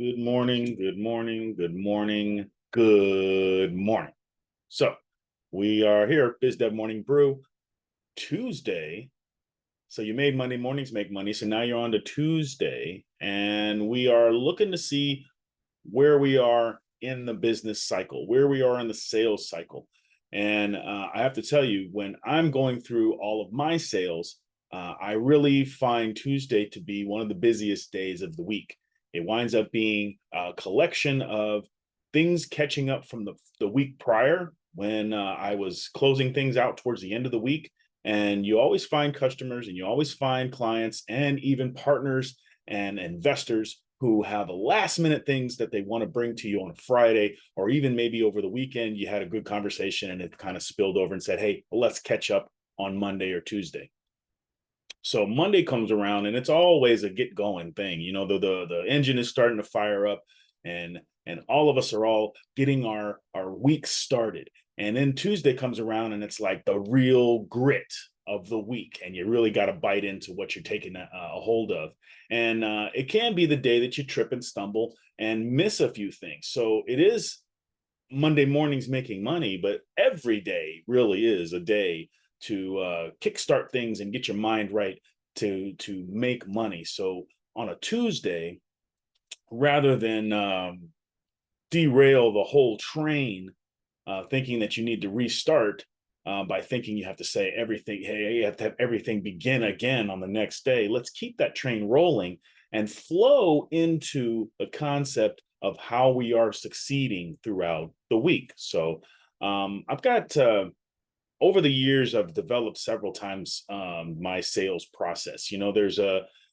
Good morning, good morning, good morning, good morning. So we are here, BizDev Morning Brew, Tuesday. So you made Monday mornings make money. So now you're on to Tuesday, and we are looking to see where we are in the business cycle, where we are in the sales cycle. And I have to tell you, when I'm going through all of my sales, I really find Tuesday to be one of the busiest days of the week. It winds up being a collection of things catching up from the week prior when I was closing things out towards the end of the week. And you always find customers and you always find clients and even partners and investors who have last minute things that they want to bring to you on a Friday, or even maybe over the weekend, you had a good conversation and it kind of spilled over and said, hey, well, let's catch up on Monday or Tuesday. So Monday comes around and it's always a get going thing. You know, the engine is starting to fire up and all of us are all getting our week started. And then Tuesday comes around and it's like the real grit of the week, and you really got to bite into what you're taking a hold of. And it can be the day that you trip and stumble and miss a few things. So it is Monday mornings making money, but every day really is a day to kickstart things and get your mind right to make money. So on a Tuesday, rather than derail the whole train, thinking that you need to restart by thinking you have to say everything, hey, you have to have everything begin again on the next day. Let's keep that train rolling and flow into the concept of how we are succeeding throughout the week. So I've got over the years, I've developed several times my sales process. You know,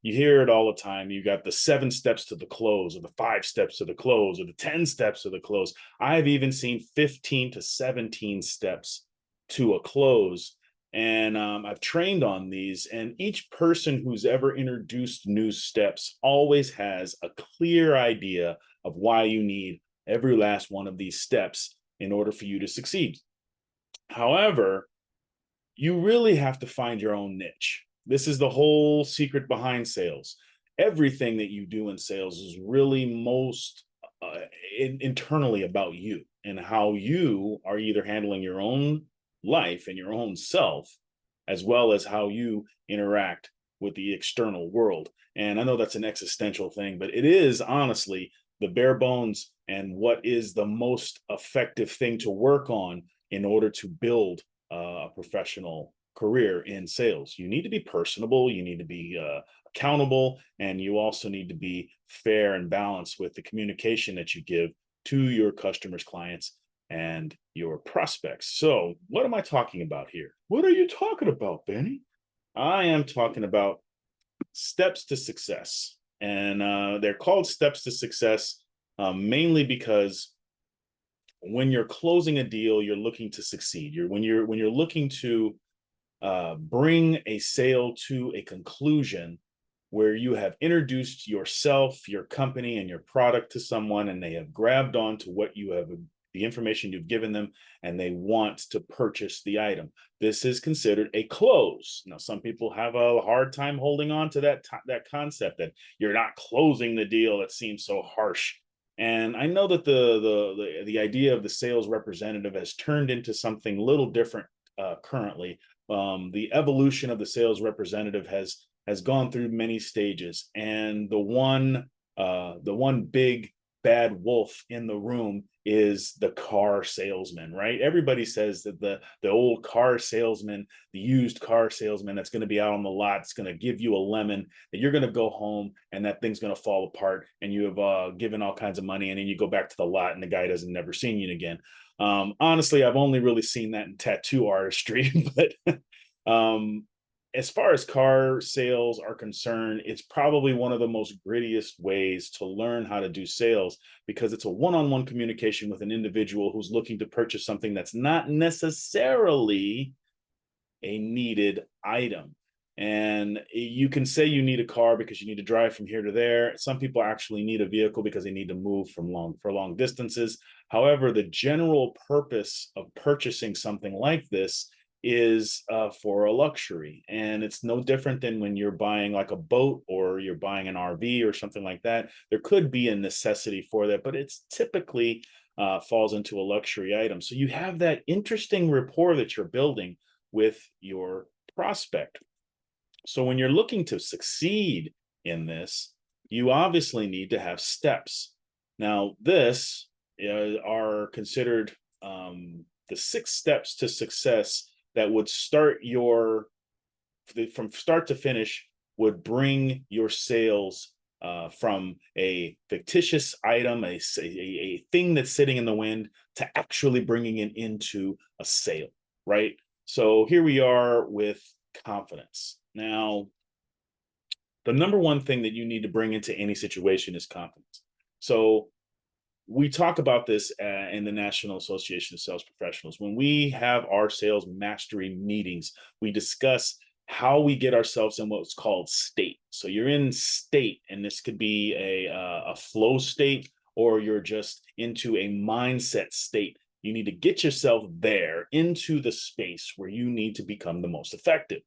you hear it all the time. You got the 7 steps to the close, or the 5 steps to the close, or the 10 steps to the close. I've even seen 15 to 17 steps to a close. And I've trained on these. And each person who's ever introduced new steps always has a clear idea of why you need every last one of these steps in order for you to succeed. However, you really have to find your own niche. This is the whole secret behind sales. Everything that you do in sales is really most internally about you and how you are either handling your own life and your own self, as well as how you interact with the external world. And I know that's an existential thing, but it is honestly the bare bones and what is the most effective thing to work on in order to build a professional career in sales. You need to be personable, you need to be accountable, and you also need to be fair and balanced with the communication that you give to your customers, clients, and your prospects. So, what am I talking about here? What are you talking about, Benny? I am talking about steps to success. And they're called steps to success mainly because when you're closing a deal, you're looking to succeed. When you're looking to bring a sale to a conclusion where you have introduced yourself, your company, and your product to someone, and they have grabbed on to what you have, the information you've given them, and they want to purchase the item. This is considered a close. Now, some people have a hard time holding on to that concept that you're not closing the deal. That seems so harsh. And I know that the idea of the sales representative has turned into something a little different currently. The evolution of the sales representative has gone through many stages, and the one big bad wolf in the room is the car salesman, right? Everybody says that the old car salesman, the used car salesman that's going to be out on the lot, it's going to give you a lemon, that you're going to go home and that thing's going to fall apart, and you have given all kinds of money, and then you go back to the lot and the guy doesn't never seen you again. Honestly, I've only really seen that in tattoo artistry, but as far as car sales are concerned, it's probably one of the most grittiest ways to learn how to do sales, because it's a one-on-one communication with an individual who's looking to purchase something that's not necessarily a needed item. And you can say you need a car because you need to drive from here to there. Some people actually need a vehicle because they need to move for long distances. However, the general purpose of purchasing something like this is for a luxury. And it's no different than when you're buying like a boat or you're buying an RV or something like that. There could be a necessity for that, but it's typically falls into a luxury item. So you have that interesting rapport that you're building with your prospect. So when you're looking to succeed in this, you obviously need to have steps. Now, this are considered the 6 steps to success that would start your, from start to finish, would bring your sales from a fictitious item, a thing that's sitting in the wind, to actually bringing it into a sale, right? So here we are with confidence. Now, the number one thing that you need to bring into any situation is confidence. So we talk about this in the National Association of Sales Professionals. When we have our sales mastery meetings, we discuss how we get ourselves in what's called state. So you're in state, and this could be a flow state, or you're just into a mindset state. You need to get yourself there into the space where you need to become the most effective.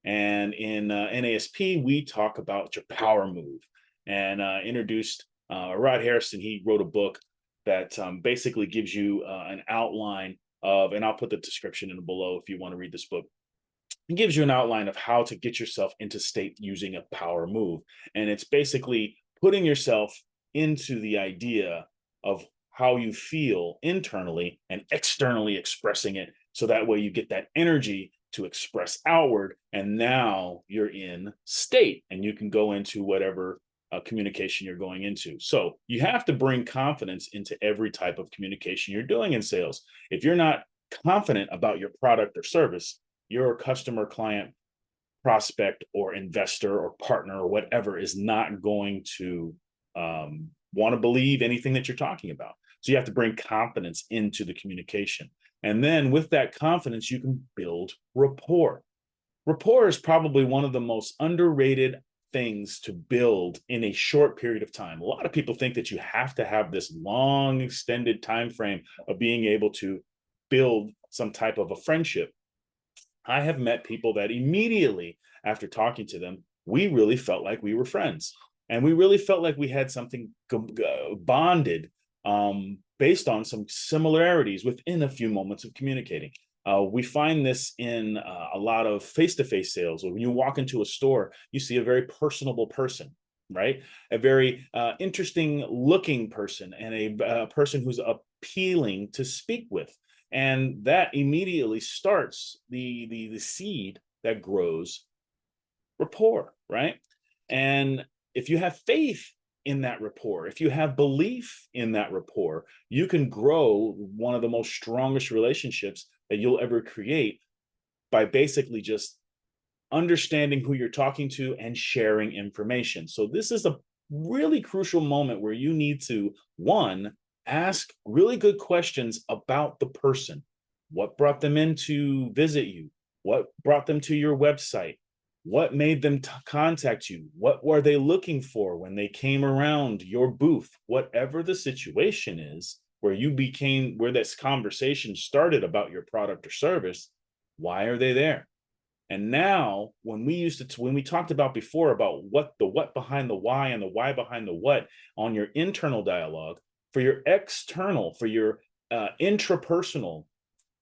And in NASP, we talk about your power move, and introduced Rod Harrison. He wrote a book that basically gives you an outline of, and I'll put the description in below if you want to read this book. It gives you an outline of how to get yourself into state using a power move. And it's basically putting yourself into the idea of how you feel internally and externally expressing it. So that way you get that energy to express outward. And now you're in state and you can go into whatever communication you're going into. So you have to bring confidence into every type of communication you're doing in sales. If you're not confident about your product or service, your customer, client, prospect, or investor, or partner, or whatever is not going to want to believe anything that you're talking about. So you have to bring confidence into the communication. And then with that confidence, you can build rapport. Rapport is probably one of the most underrated things to build in a short period of time. A lot of people think that you have to have this long, extended time frame of being able to build some type of a friendship. I have met people that immediately after talking to them, we really felt like we were friends. And we really felt like we had something bonded based on some similarities within a few moments of communicating. We find this in a lot of face-to-face sales. When you walk into a store, you see a very personable person, right? A very interesting looking person, and a person who's appealing to speak with. And that immediately starts the seed that grows rapport, right? And if you have faith in that rapport, if you have belief in that rapport, you can grow one of the most strongest relationships that you'll ever create by basically just understanding who you're talking to and sharing information. So this is a really crucial moment where you need to, one, ask really good questions about the person. What brought them in to visit you? What brought them to your website? What made them contact you? What were they looking for when they came around your booth? Whatever the situation is, where this conversation started about your product or service, why are they there? And now, when we talked about before about the what behind the why and the why behind the what on your internal dialogue, for your external, for your intrapersonal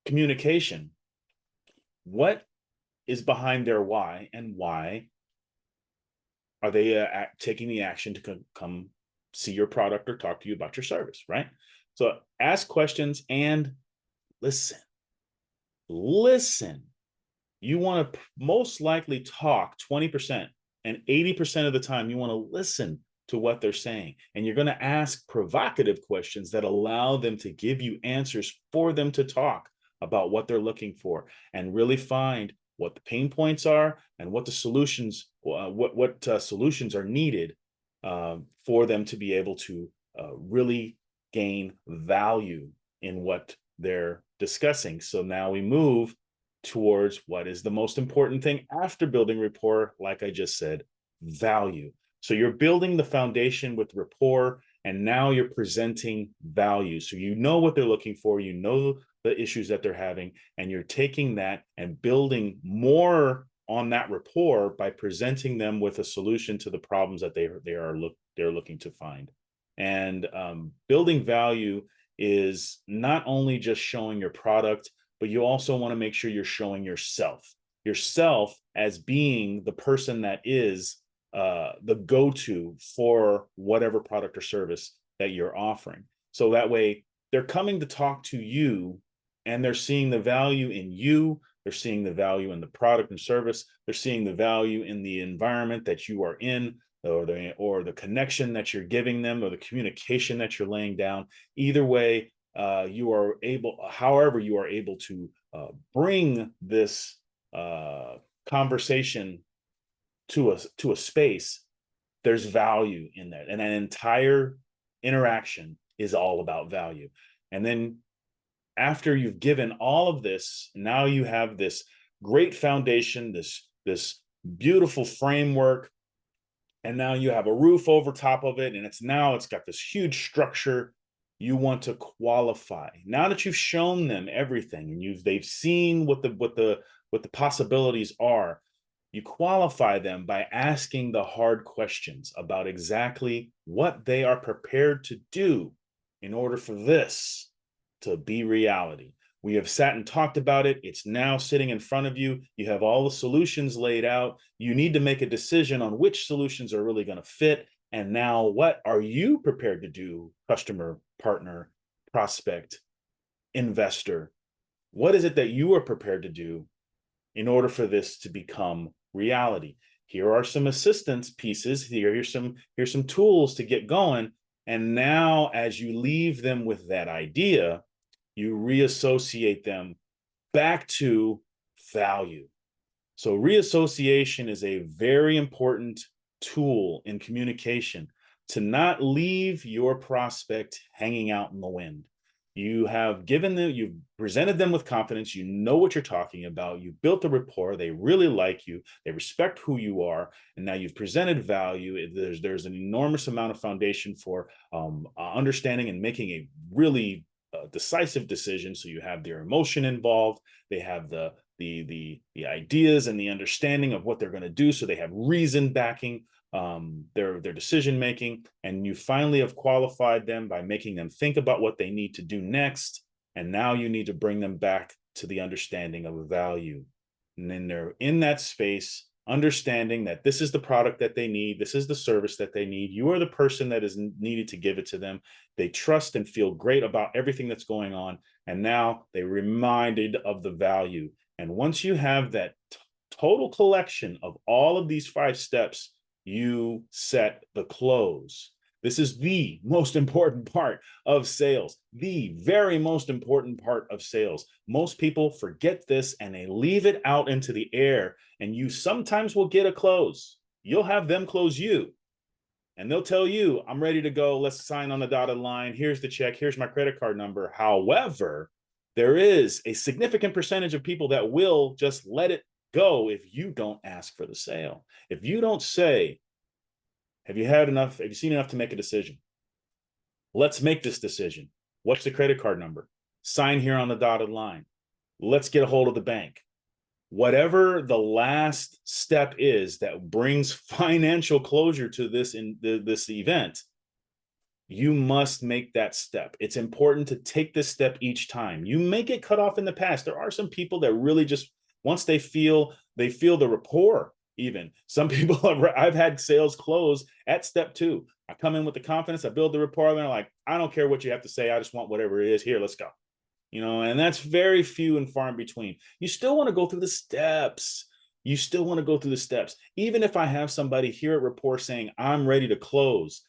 communication, what is behind their why, and why are they taking the action to come see your product or talk to you about your service, right? So ask questions and listen. Listen. You want to most likely talk 20%, and 80% of the time you want to listen to what they're saying. And you're going to ask provocative questions that allow them to give you answers for them to talk about what they're looking for, and really find what the pain points are and what the solutions, solutions are needed for them to be able to really gain value in what they're discussing. So now we move towards what is the most important thing after building rapport. Like I just said, value. So you're building the foundation with rapport, and now you're presenting value. So you know what they're looking for, you know the issues that they're having, and you're taking that and building more on that rapport by presenting them with a solution to the problems that they're looking to find. And building value is not only just showing your product, but you also want to make sure you're showing yourself as being the person that is the go-to for whatever product or service that you're offering. So that way they're coming to talk to you and they're seeing the value in you. They're seeing the value in the product and service. They're seeing the value in the environment that you are in, or the connection that you're giving them, or the communication that you're laying down. Either way, you are able, however you are able to bring this conversation to a space, there's value in that. And an entire interaction is all about value. And then after you've given all of this, now you have this great foundation, this beautiful framework, and now you have a roof over top of it, and it's got this huge structure. You want to qualify. Now that you've shown them everything and they've seen what the possibilities are, you qualify them by asking the hard questions about exactly what they are prepared to do in order for this to be reality. We have sat and talked about it. It's now sitting in front of you. You have all the solutions laid out. You need to make a decision on which solutions are really going to fit. And now, what are you prepared to do, customer, partner, prospect, investor? What is it that you are prepared to do in order for this to become reality? Here are some assistance pieces. Here's some tools to get going. And now, as you leave them with that idea, you reassociate them back to value. So reassociation is a very important tool in communication to not leave your prospect hanging out in the wind. You have you've presented them with confidence. You know what you're talking about. You've built a rapport. They really like you. They respect who you are. And now you've presented value. There's an enormous amount of foundation for understanding and making a really decisive decision. So you have their emotion involved. They have the ideas and the understanding of what they're going to do. So they have reason backing their decision making, and you finally have qualified them by making them think about what they need to do next. And now you need to bring them back to the understanding of value. And then they're in that space, understanding that this is the product that they need. This is the service that they need. You are the person that is needed to give it to them. They trust and feel great about everything that's going on. And now they're reminded of the value. And once you have that total collection of all of these 5 steps, you set the close. This is the most important part of sales, the very most important part of sales. Most people forget this and they leave it out into the air, and you sometimes will get a close. You'll have them close you, and they'll tell you, I'm ready to go. Let's sign on the dotted line. Here's the check. Here's my credit card number. However, there is a significant percentage of people that will just let it go if you don't ask for the sale. If you don't say, have you had enough? Have you seen enough to make a decision? Let's make this decision. What's the credit card number? Sign here on the dotted line. Let's get a hold of the bank. Whatever the last step is that brings financial closure to this event, you must make that step. It's important to take this step each time. You may get cut off in the past. There are some people that really just, once they feel the rapport. Even some people, I've had sales close at step 2. I come in with the confidence, I build the rapport, and they're like, I don't care what you have to say. I just want whatever it is. Here, let's go. And that's very few and far in between. You still want to go through the steps. Even if I have somebody here at rapport saying, I'm ready to close,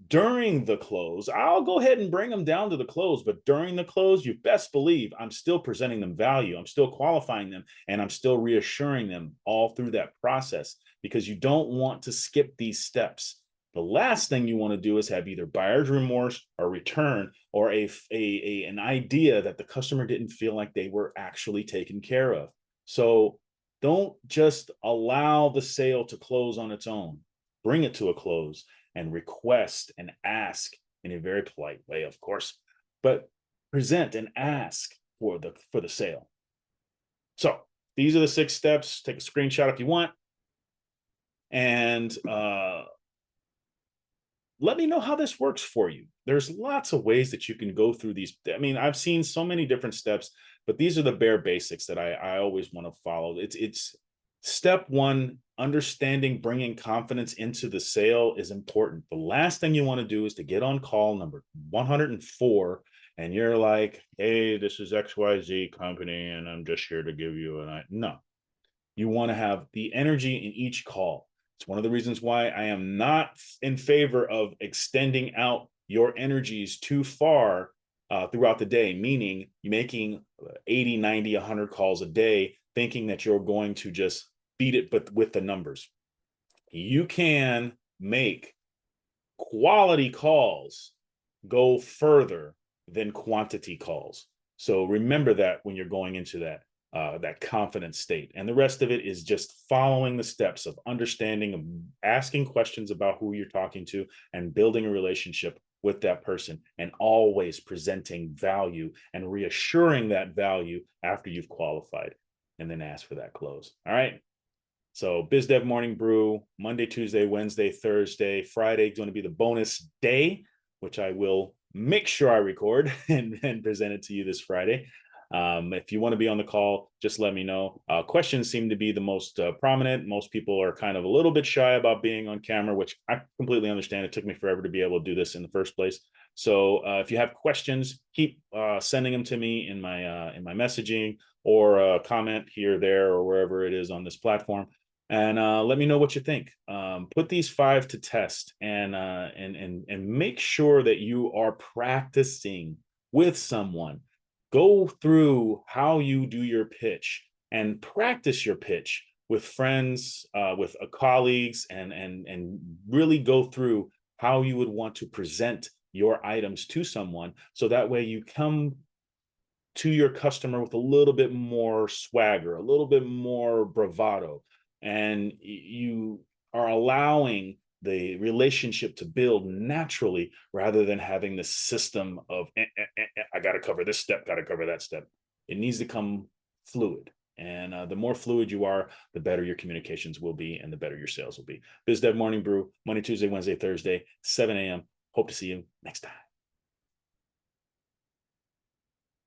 during the close, I'll go ahead and bring them down to the close. But during the close, you best believe I'm still presenting them value. I'm still qualifying them, and I'm still reassuring them all through that process, because you don't want to skip these steps. The last thing you want to do is have either buyer's remorse or return, or an idea that the customer didn't feel like they were actually taken care of. So don't just allow the sale to close on its own. Bring it to a close and request and ask in a very polite way, of course, but present and ask for the sale. So these are the 6 steps. Take a screenshot if you want. And let me know how this works for you. There's lots of ways that you can go through these. I mean, I've seen so many different steps, but these are the bare basics that I always want to follow. It's step 1, understanding bringing confidence into the sale is important. The last thing you want to do is to get on call number 104 and you're like, hey, this is XYZ company and I'm just here to give you no. You want to have the energy in each call. It's one of the reasons why I am not in favor of extending out your energies too far throughout the day, meaning you're making 80, 90, 100 calls a day, thinking that you're going to just beat it but with the numbers. You can make quality calls go further than quantity calls. So remember that when you're going into that confident state. And the rest of it is just following the steps of understanding, of asking questions about who you're talking to and building a relationship with that person, and always presenting value and reassuring that value after you've qualified, and then ask for that close. All right. So BizDev Morning Brew, Monday, Tuesday, Wednesday, Thursday, Friday is going to be the bonus day, which I will make sure I record and present it to you this Friday. If you want to be on the call, just let me know. Questions seem to be the most prominent. Most people are kind of a little bit shy about being on camera, which I completely understand. It took me forever to be able to do this in the first place. So if you have questions, keep sending them to me in my messaging, or comment here, there, or wherever it is on this platform. And let me know what you think. Put these 5 to test, and make sure that you are practicing with someone. Go through how you do your pitch and practice your pitch with friends, with colleagues, and really go through how you would want to present your items to someone. So that way you come to your customer with a little bit more swagger, a little bit more bravado, and you are allowing the relationship to build naturally rather than having this system of I got to cover this step, got to cover that step. It needs to come fluid. And the more fluid you are, the better your communications will be and the better your sales will be. BizDev Morning Brew, Monday, Tuesday, Wednesday, Thursday, 7 a.m. Hope to see you next time.